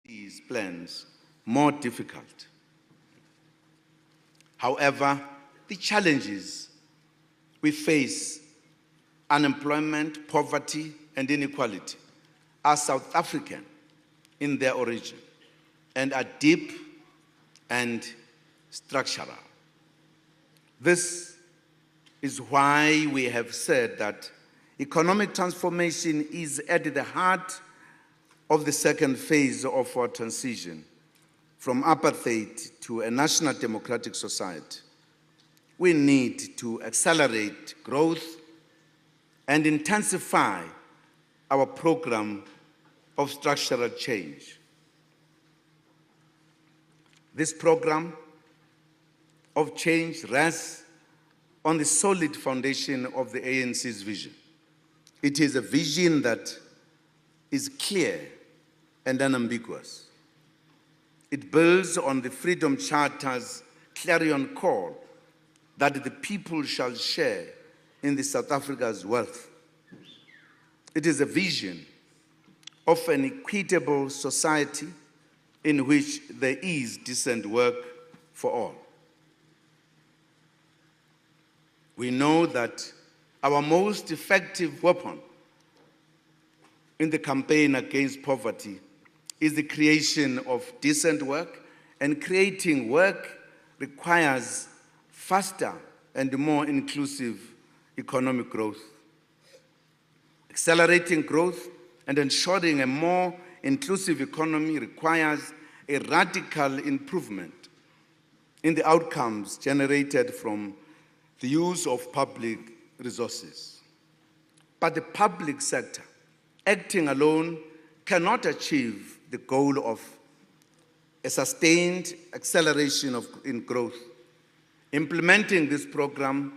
These plans more difficult. However, the challenges we face, unemployment, poverty, and inequality, are South African in their origin and are deep and structural. This is why we have said that economic transformation is at the heart of the second phase of our transition from apartheid to a national democratic society. We need to accelerate growth and intensify our program of structural change. This program of change rests on the solid foundation of the ANC's vision. It is a vision that is clear and unambiguous. It builds on the Freedom Charter's clarion call that the people shall share in the South Africa's wealth. It is a vision of an equitable society in which there is decent work for all. We know that our most effective weapon in the campaign against poverty is the creation of decent work, and creating work requires faster and more inclusive economic growth. Accelerating growth and ensuring a more inclusive economy requires a radical improvement in the outcomes generated from the use of public resources. But the public sector, acting alone, cannot achieve the goal of a sustained acceleration in growth. Implementing this program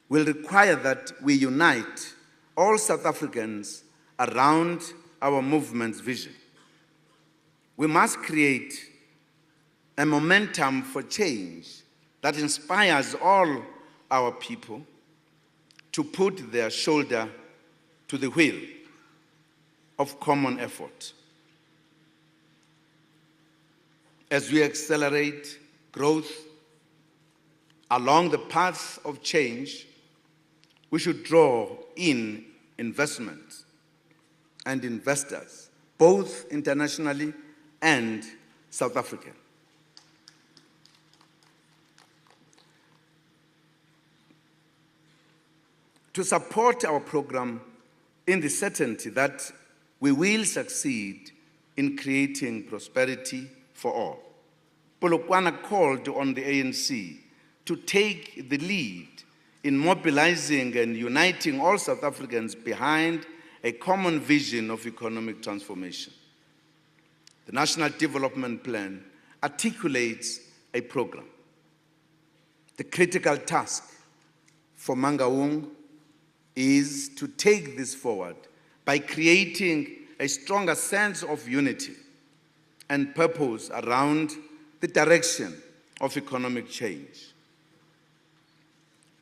will require that we unite all South Africans around our movement's vision. We must create a momentum for change that inspires all our people to put their shoulder to the wheel of common effort. As we accelerate growth along the path of change, we should draw in investment and investors, both internationally and South African. To support our program in the certainty that we will succeed in creating prosperity for all, Polokwane called on the ANC to take the lead in mobilizing and uniting all South Africans behind a common vision of economic transformation. The National Development Plan articulates a program. The critical task for Mangaung is to take this forward by creating a stronger sense of unity and purpose around the direction of economic change.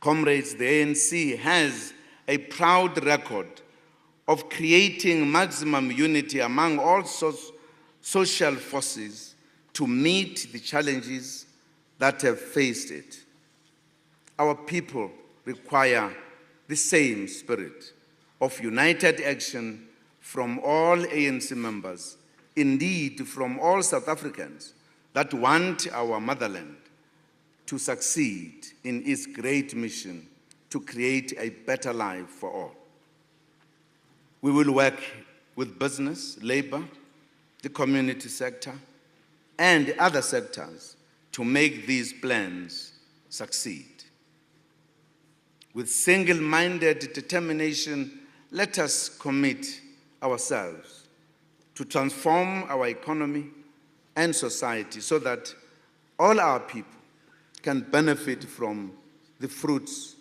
Comrades, the ANC has a proud record of creating maximum unity among all social forces to meet the challenges that have faced it. Our people require the same spirit of united action from all ANC members, indeed from all South Africans that want our motherland to succeed in its great mission to create a better life for all. We will work with business, labor, the community sector, and other sectors to make these plans succeed. With single-minded determination, let us commit ourselves to transform our economy and society so that all our people can benefit from the fruits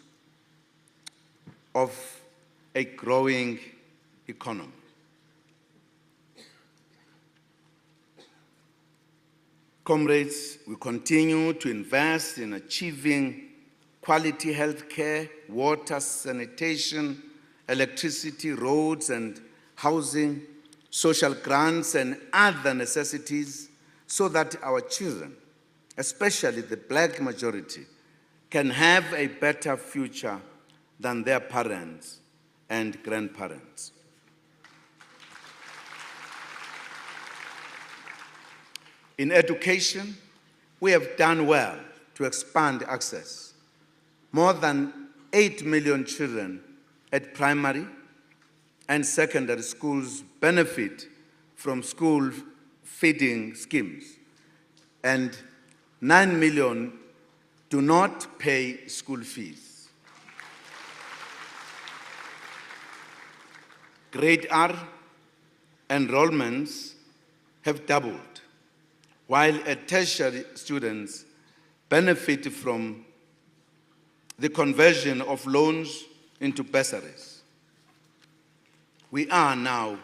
of a growing economy. Comrades, we continue to invest in achieving quality health care, water, sanitation, electricity, roads and housing, social grants and other necessities so that our children, especially the black majority, can have a better future than their parents and grandparents. In education, we have done well to expand access. More than 8 million children at primary and secondary schools benefit from school feeding schemes, and 9 million do not pay school fees. Grade R enrollments have doubled, while tertiary students benefit from the conversion of loans into bursaries. We are now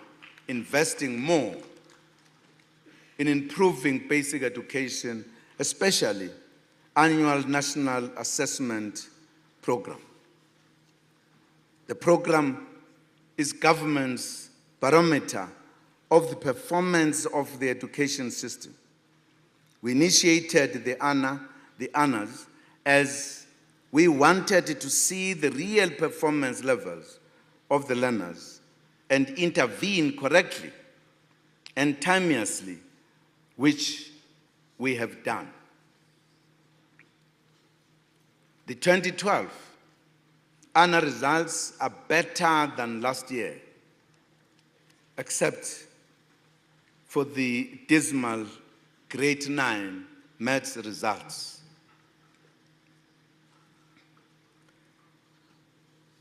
investing more in improving basic education, especially annual national assessment program. The program is government's barometer of the performance of the education system. We initiated the honors as we wanted to see the real performance levels of the learners and intervene correctly and timeously, which we have done. The 2012 honor results are better than last year, except for the dismal grade 9 maths results.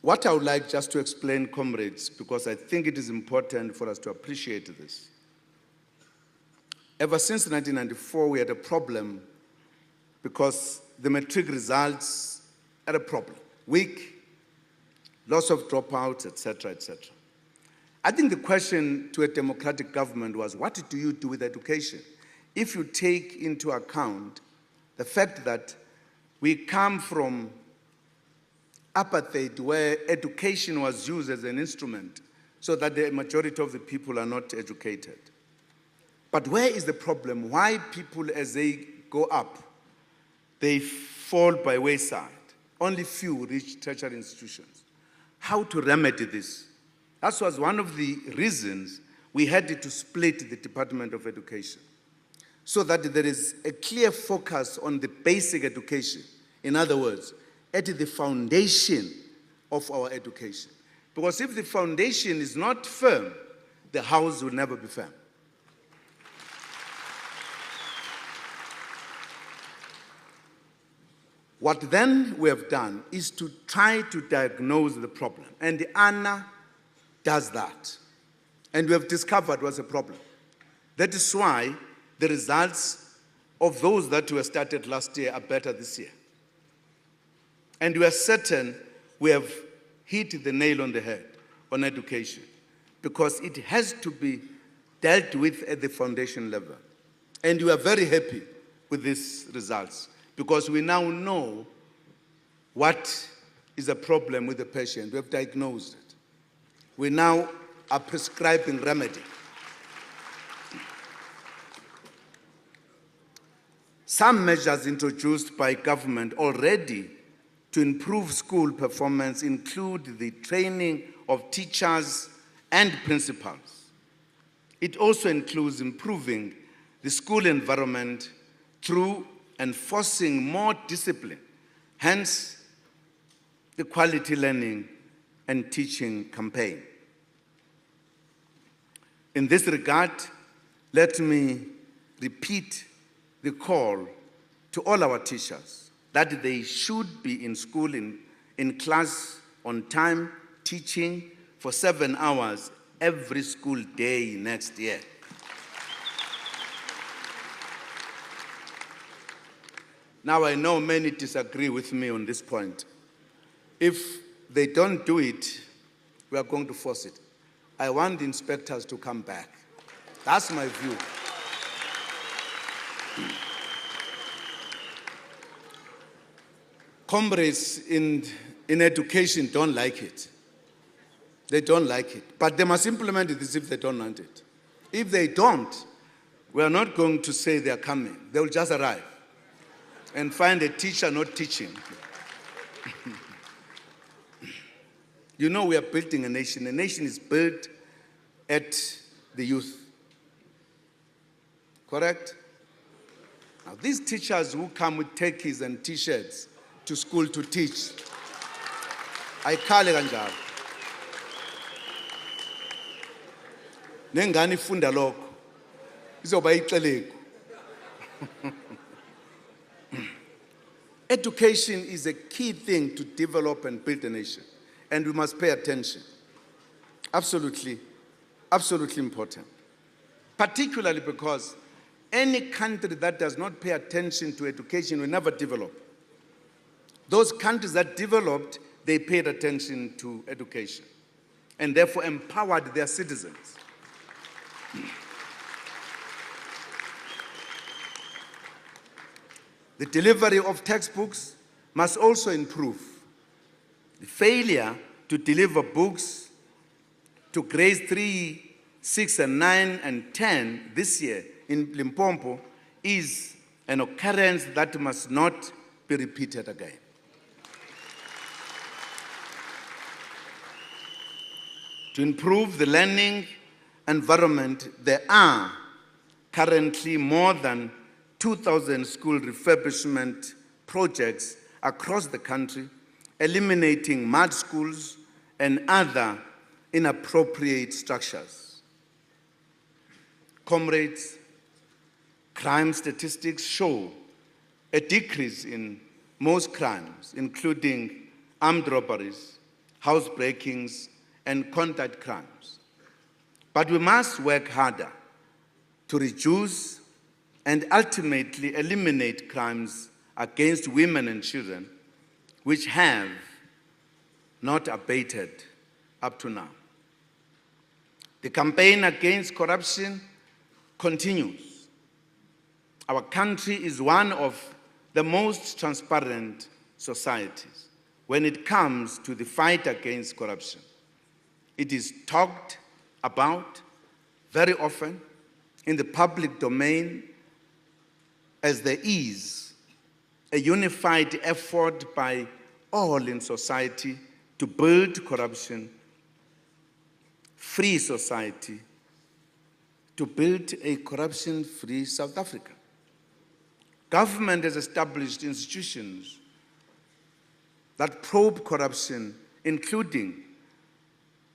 What I would like just to explain, comrades, because I think it is important for us to appreciate this. Ever since 1994, we had a problem because the matric results had a problem. Weak, loss of dropouts, etc., etc. I think the question to a democratic government was, what do you do with education? If you take into account the fact that we come from apartheid, where education was used as an instrument so that the majority of the people are not educated. But where is the problem? Why people, as they go up, they fall by wayside? Only few reach tertiary institutions. How to remedy this? That was one of the reasons we had to split the Department of Education, so that there is a clear focus on the basic education. In other words, at the foundation of our education. Because if the foundation is not firm, the house will never be firm. What then we have done is to try to diagnose the problem. And the ANA does that. And we have discovered what's the problem. That is why the results of those that were started last year are better this year. And we are certain we have hit the nail on the head on education, because it has to be dealt with at the foundation level. And we are very happy with these results, because we now know what is a problem with the patient. We have diagnosed it. We now are prescribing remedy. Some measures introduced by government already to improve school performance include the training of teachers and principals. It also includes improving the school environment through enforcing more discipline, hence the quality learning and teaching campaign. In this regard, let me repeat the call to all our teachers that they should be in school, in class, on time, teaching for 7 hours every school day next year. Now, I know many disagree with me on this point. If they don't do it, we are going to force it. I want the inspectors to come back. That's my view. Comrades in education don't like it. They don't like it. But they must implement it as if they don't want it. If they don't, we are not going to say they are coming. They will just arrive and find a teacher not teaching. You know, we are building a nation. A nation is built at the youth. Correct? Now, these teachers who come with techies and t-shirts to school to teach, ayikhale kanjalo. Nengane ifunda lokho izoba ixeleko. Education is a key thing to develop and build a nation, and we must pay attention. Absolutely, absolutely important. Particularly because any country that does not pay attention to education will never develop. Those countries that developed, they paid attention to education and therefore empowered their citizens. The delivery of textbooks must also improve. The failure to deliver books to grades 3, 6, and 9, and 10 this year in Limpopo is an occurrence that must not be repeated again. To improve the learning environment, there are currently more than 2,000 school refurbishment projects across the country, eliminating mud schools and other inappropriate structures. Comrades, crime statistics show a decrease in most crimes, including armed robberies, house breakings, and contact crimes. But we must work harder to reduce and ultimately eliminate crimes against women and children, which have not abated up to now. The campaign against corruption continues. Our country is one of the most transparent societies when it comes to the fight against corruption. It is talked about very often in the public domain as there is a unified effort by all in society to build corruption-free society, to build a corruption-free South Africa. Government has established institutions that probe corruption, including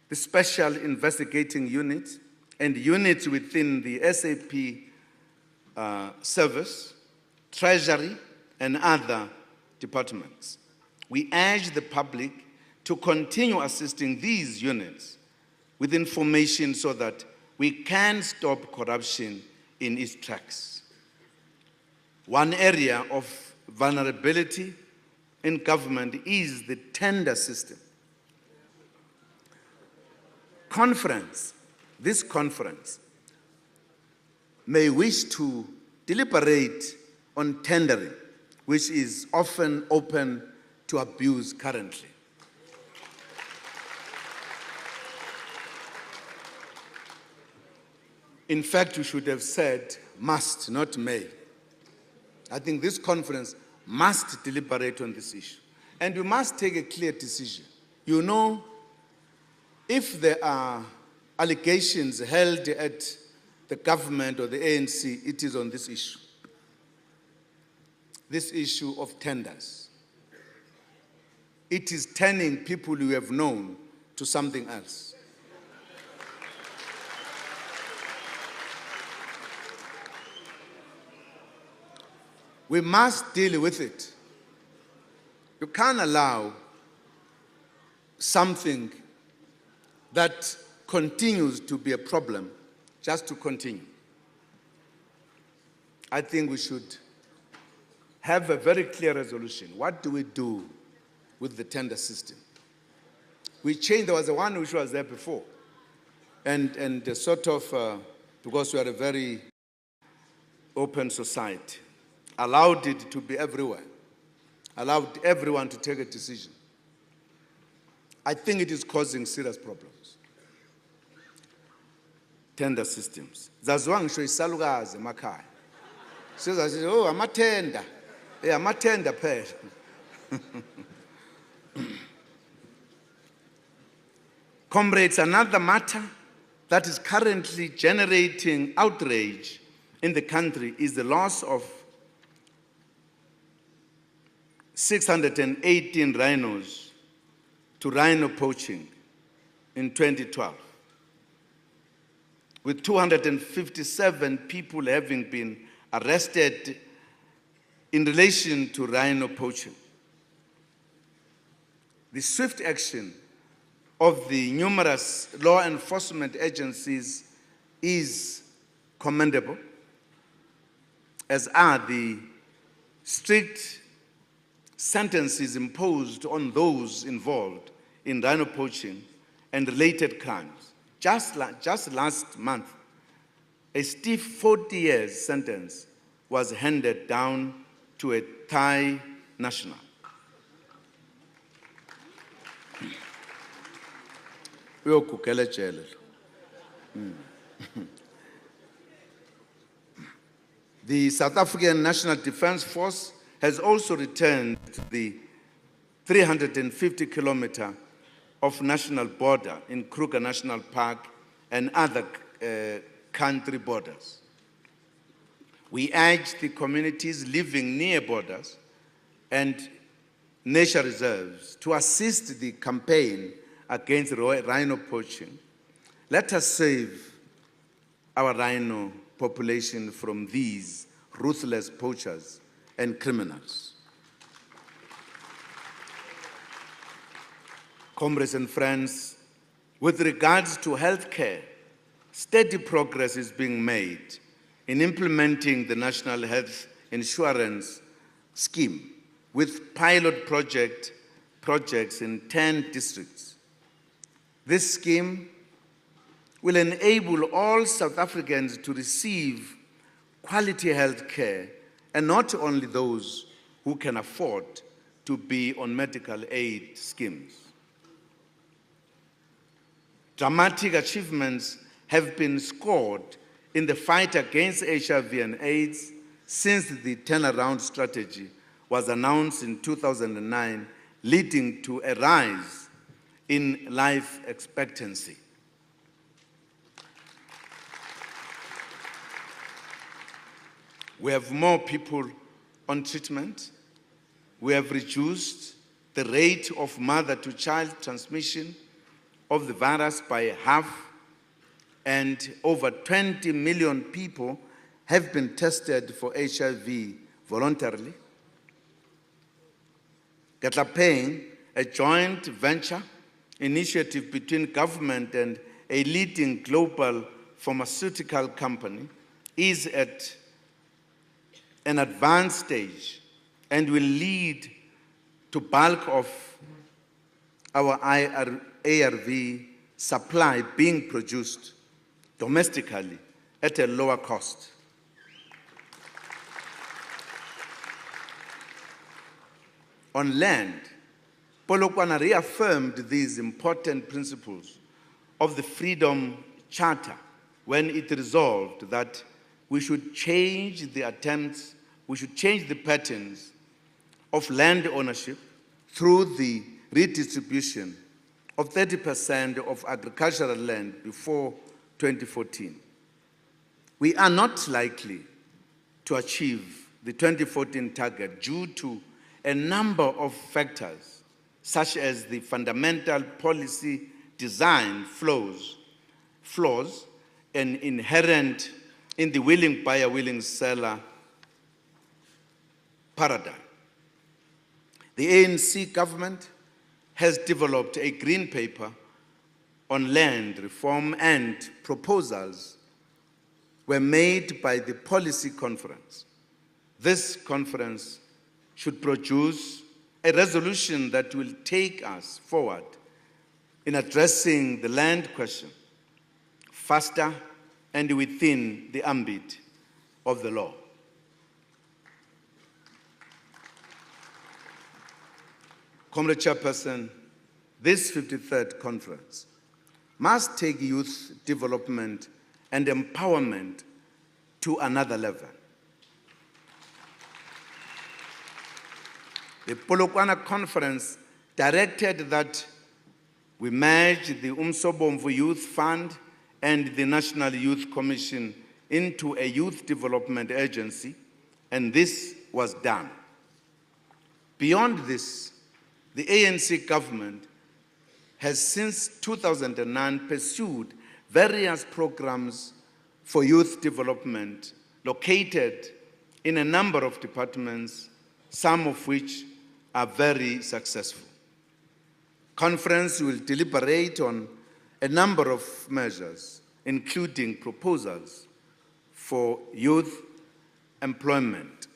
the Special Investigating Unit and units within the SAP Service, Treasury, and other departments. We urge the public to continue assisting these units with information so that we can stop corruption in its tracks. One area of vulnerability in government is the tender system. This conference may wish to deliberate on tendering, which is often open to abuse currently. In fact, we should have said must, not may. I think this conference must deliberate on this issue. And we must take a clear decision. You know, if there are allegations held at the government or the ANC, it is on this issue of tenders. It is turning people you have known to something else. We must deal with it. You can't allow something that continues to be a problem just to continue. I think we should have a very clear resolution. What do we do with the tender system? We changed, there was the one which was there before. And because we are a very open society, allowed it to be everywhere, allowed everyone to take a decision. I think it is causing serious problems. tender systems. Zaziwa ngisho isalukazi emakhaya. Sizathi oh amatenda. Amatenda phela. Comrades, another matter that is currently generating outrage in the country is the loss of 618 rhinos to rhino poaching in 2012, with 257 people having been arrested in relation to rhino poaching. The swift action of the numerous law enforcement agencies is commendable, as are the strict sentences imposed on those involved in rhino poaching and related crimes. Just last month, a stiff 40 years sentence was handed down to a Thai national. The South African National Defence Force has also returned to the 350-kilometer of national border in Kruger National Park and other country borders. We urge the communities living near borders and nature reserves to assist the campaign against rhino poaching. Let us save our rhino population from these ruthless poachers and criminals. Comrades and friends, with regards to healthcare, steady progress is being made in implementing the National Health Insurance Scheme with pilot projects in 10 districts. This scheme will enable all South Africans to receive quality health care, and not only those who can afford to be on medical aid schemes. Dramatic achievements have been scored in the fight against HIV and AIDS since the turnaround strategy was announced in 2009, leading to a rise in life expectancy. We have more people on treatment. We have reduced the rate of mother-to-child transmission of the virus by half, and over 20 million people have been tested for HIV voluntarily. Campaign, a joint venture initiative between government and a leading global pharmaceutical company, is at an advanced stage and will lead to bulk of our ARV supply being produced domestically at a lower cost. On land, Polokwane reaffirmed these important principles of the Freedom Charter when it resolved that we should change the patterns of land ownership through the redistribution of 30% of agricultural land before 2014. We are not likely to achieve the 2014 target due to a number of factors, such as the fundamental policy design flaws and inherent in the willing buyer, willing seller paradigm. The ANC government has developed a green paper on land reform, and proposals were made by the policy conference. This conference should produce a resolution that will take us forward in addressing the land question faster and within the ambit of the law. Comrade Chairperson, this 53rd conference must take youth development and empowerment to another level. The Polokwane Conference directed that we merge the Umsobomvu Youth Fund and the National Youth Commission into a youth development agency, and this was done. Beyond this, the ANC government has since 2009 pursued various programs for youth development located in a number of departments, some of which are very successful. Conference will deliberate on a number of measures, including proposals for youth employment.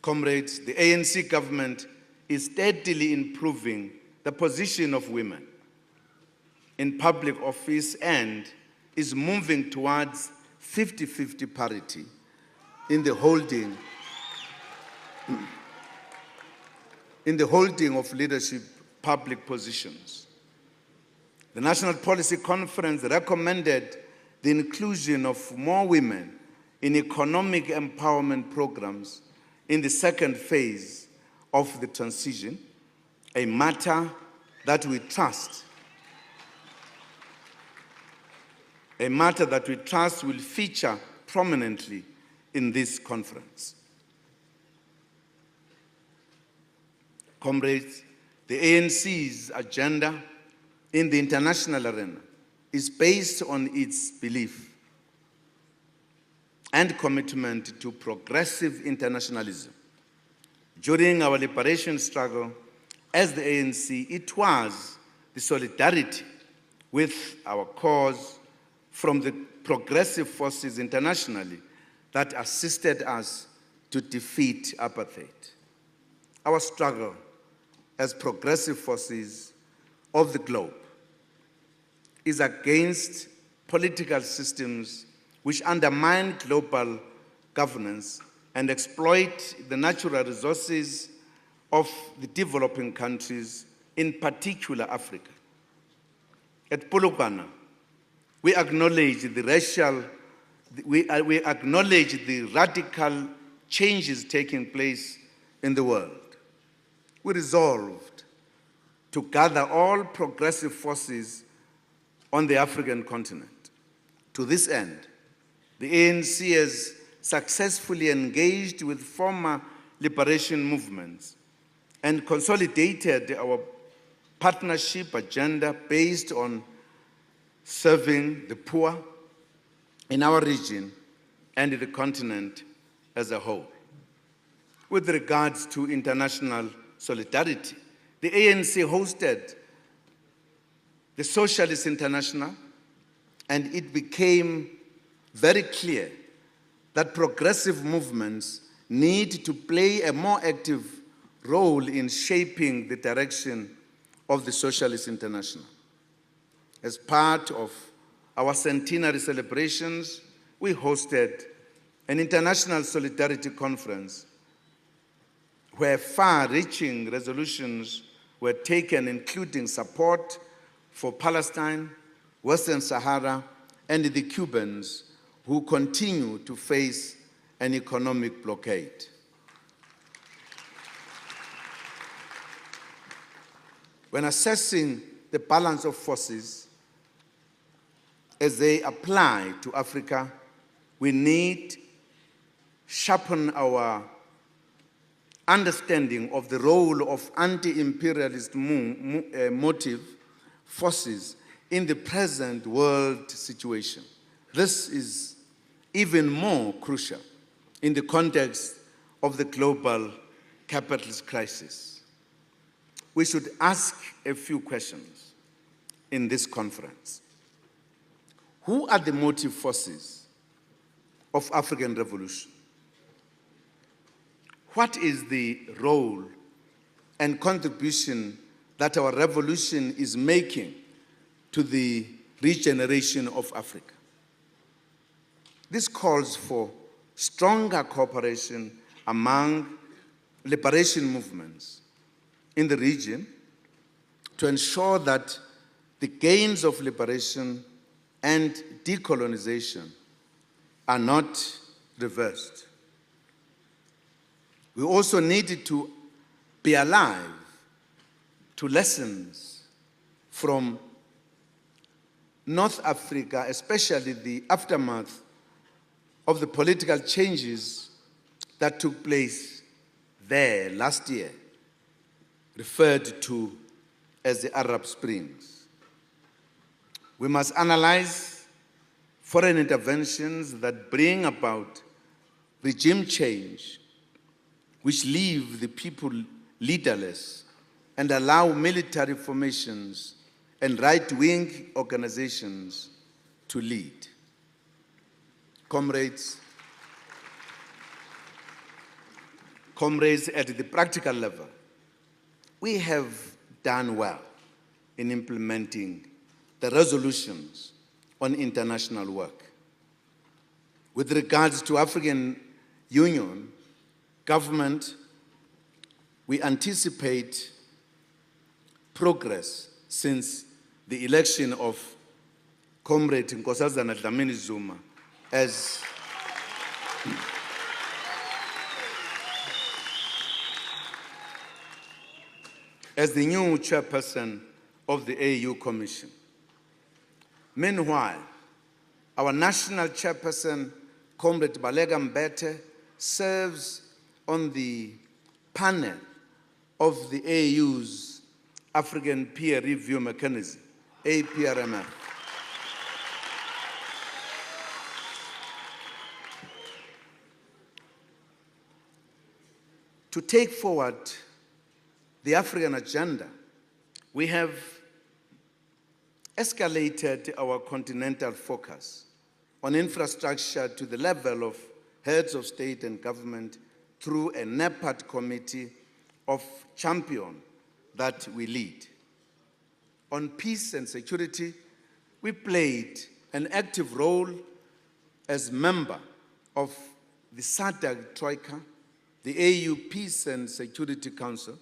Comrades, the ANC government is steadily improving the position of women in public office and is moving towards 50-50 parity in the holding of leadership public positions. The National Policy Conference recommended the inclusion of more women in economic empowerment programs in the second phase of the transition, a matter that we trust will feature prominently in this conference. Comrades, the ANC's agenda in the international arena is based on its belief and commitment to progressive internationalism. During our liberation struggle as the ANC, it was the solidarity with our cause from the progressive forces internationally that assisted us to defeat apartheid. Our struggle as progressive forces of the globe is against political systems which undermine global governance and exploit the natural resources of the developing countries, in particular Africa. At Polokwane, we acknowledge the radical changes taking place in the world. We resolved to gather all progressive forces on the African continent. To this end, the ANC has successfully engaged with former liberation movements and consolidated our partnership agenda based on serving the poor in our region and the continent as a whole. With regards to international solidarity, the ANC hosted the Socialist International, and it became very clear that progressive movements need to play a more active role in shaping the direction of the Socialist International. As part of our centenary celebrations, we hosted an international solidarity conference where far-reaching resolutions were taken, including support for Palestine, Western Sahara, and the Cubans who continue to face an economic blockade. When assessing the balance of forces as they apply to Africa, we need to sharpen our understanding of the role of anti-imperialist motive forces in the present world situation. This is even more crucial in the context of the global capitalist crisis. We should ask a few questions in this conference. Who are the motive forces of African revolution? What is the role and contribution that our revolution is making to the regeneration of Africa? This calls for stronger cooperation among liberation movements in the region to ensure that the gains of liberation and decolonization are not reversed. We also need to be alive to lessons from North Africa, especially the aftermath of the political changes that took place there last year, referred to as the Arab Springs. We must analyze foreign interventions that bring about regime change, which leave the people leaderless and allow military formations and right-wing organizations to lead. Comrades, at the practical level, we have done well in implementing the resolutions on international work. With regards to African Union government, we anticipate progress since the election of Comrade Nkosazana Dlamini Zuma as the new chairperson of the AU Commission. Meanwhile, our national chairperson, Comrade Balega Mbete, serves on the panel of the AU's African Peer Review Mechanism, APRMF. To take forward the African agenda, we have escalated our continental focus on infrastructure to the level of heads of state and government through a NEPAD committee of champion that we lead. On peace and security, we played an active role as member of the SADC Troika, the AU Peace and Security Council,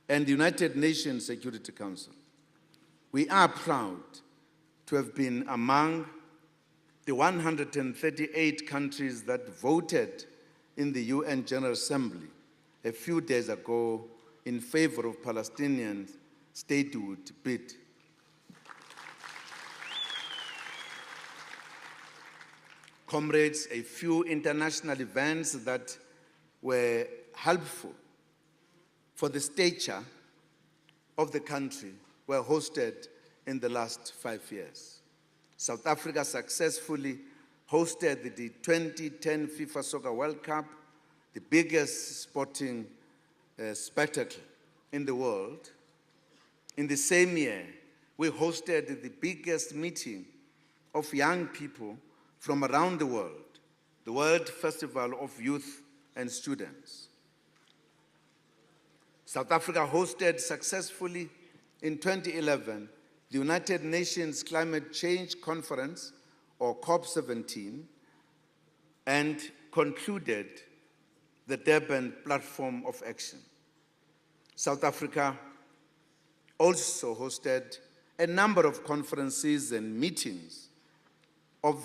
and the United Nations Security Council. We are proud to have been among the 138 countries that voted in the UN General Assembly a few days ago in favor of Palestinian statehood bid. Comrades, a few international events that were helpful for the stature of the country were hosted in the last 5 years. South Africa successfully hosted the 2010 FIFA Soccer World Cup, the biggest sporting spectacle in the world. In the same year, we hosted the biggest meeting of young people from around the World Festival of Youth and Students. South Africa hosted successfully in 2011 the United Nations Climate Change Conference, or COP17, and concluded the Durban Platform of Action. South Africa also hosted a number of conferences and meetings of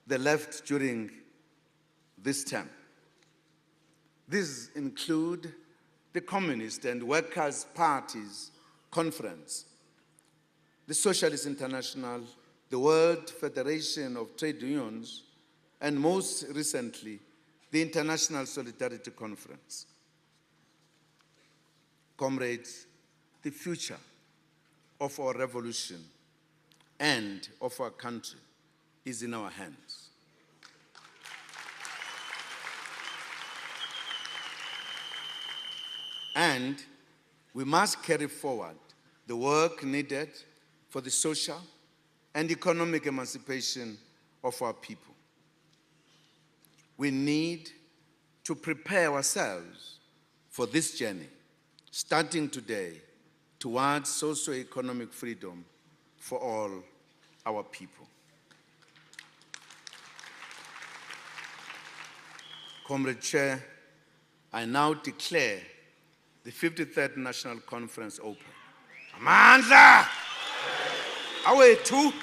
the left during this term. These include the Communist and Workers' Parties Conference, the Socialist International, the World Federation of Trade Unions, and most recently, the International Solidarity Conference. Comrades, the future of our revolution and of our country is in our hands. And we must carry forward the work needed for the social and economic emancipation of our people. We need to prepare ourselves for this journey, starting today, towards socio-economic freedom for all our people. Comrade Chair, I now declare the 53rd National Conference open. Mandla. Awethu.